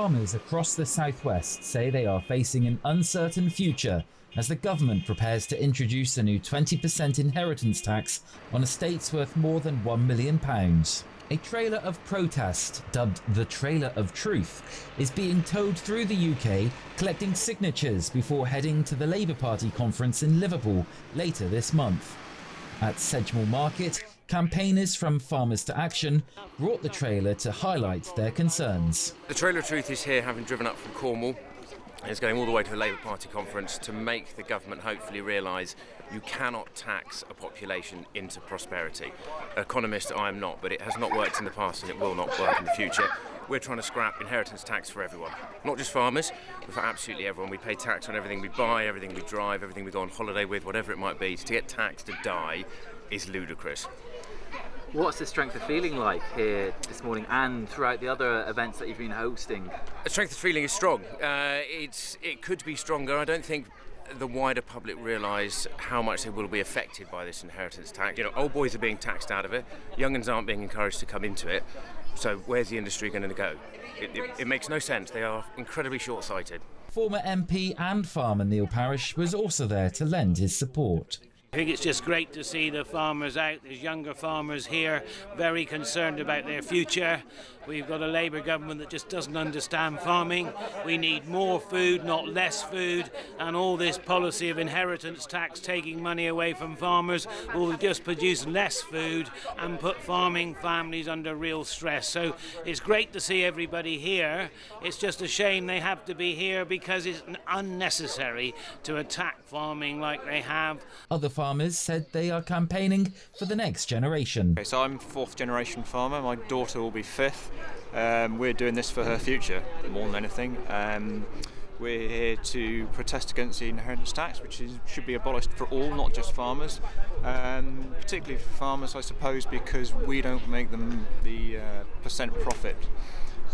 Farmers across the southwest say they are facing an uncertain future as the government prepares to introduce a new 20% inheritance tax on estates worth more than £1 million. A trailer of protest, dubbed the Trailer of Truth, is being towed through the UK, collecting signatures before heading to the Labour Party conference in Liverpool later this month. At Sedgemoor Market, campaigners from Farmers to Action brought the trailer to highlight their concerns. The Trailer of Truth is here, having driven up from Cornwall. It's going all the way to the Labour Party conference to make the government hopefully realise you cannot tax a population into prosperity. Economist I am not, but it has not worked in the past and it will not work in the future. We're trying to scrap inheritance tax for everyone, not just farmers, but for absolutely everyone. We pay tax on everything we buy, everything we drive, everything we go on holiday with, whatever it might be. To get taxed to die is ludicrous. What's the strength of feeling like here this morning and throughout the other events that you've been hosting? The strength of feeling is strong. It could be stronger. I don't think the wider public realise how much they will be affected by this inheritance tax. You know, old boys are being taxed out of it, young uns aren't being encouraged to come into it. So where's the industry going to go? It makes no sense. They are incredibly short-sighted. Former MP and farmer Neil Parish was also there to lend his support. I think it's just great to see the farmers out. There's younger farmers here, very concerned about their future. We've got a Labour government that just doesn't understand farming. We need more food, not less food, and all this policy of inheritance tax taking money away from farmers will just produce less food and put farming families under real stress. So it's great to see everybody here. It's just a shame they have to be here because it's unnecessary to attack farming like they have. Other farmers said they are campaigning for the next generation. Okay, so I'm fourth generation farmer, my daughter will be fifth. We're doing this for her future more than anything. We're here to protest against the inheritance tax, which should be abolished for all, not just farmers. Particularly for farmers, I suppose, because we don't make them the percent profit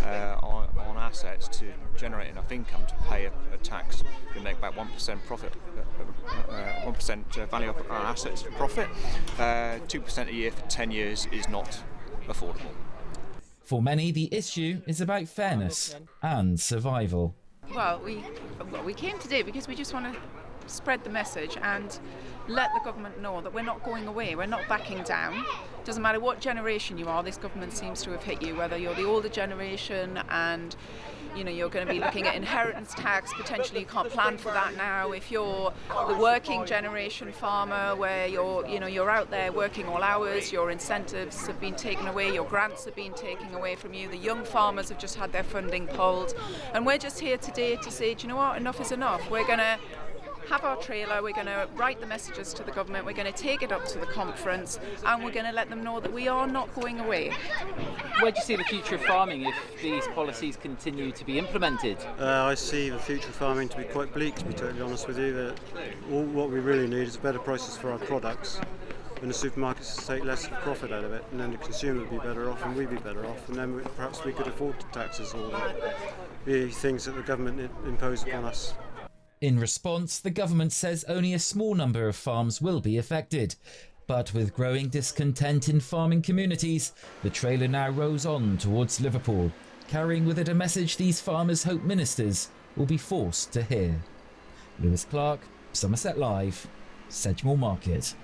on assets to generate enough income to pay a tax. We make about 1% profit, 1% value of our assets profit. 2% a year for 10 years is not affordable. For many, the issue is about fairness and survival. Well, we came today because we just want to spread the message and let the government know that we're not going away, we're not backing down. Doesn't matter what generation you are, this government seems to have hit you, whether you're the older generation and you're going to be looking at inheritance tax, potentially you can't plan for that now. If you're the working generation farmer where you're out there working all hours, your incentives have been taken away, your grants have been taken away from you, the young farmers have just had their funding pulled. And we're just here today to say, do you know what, enough is enough. We're going to have our trailer, we're going to write the messages to the government, we're going to take it up to the conference and we're going to let them know that we are not going away. Where do you see the future of farming if these policies continue to be implemented? I see the future of farming to be quite bleak, to be totally honest with you. That what we really need is better prices for our products and the supermarkets to take less of a profit out of it, and then the consumer would be better off and we'd be better off, and then perhaps we could afford the taxes or the things that the government impose upon us. In response, the government says only a small number of farms will be affected. But with growing discontent in farming communities, the trailer now rows on towards Liverpool, carrying with it a message these farmers hope ministers will be forced to hear. Lewis Clark, Somerset Live, Sedgemoor Market.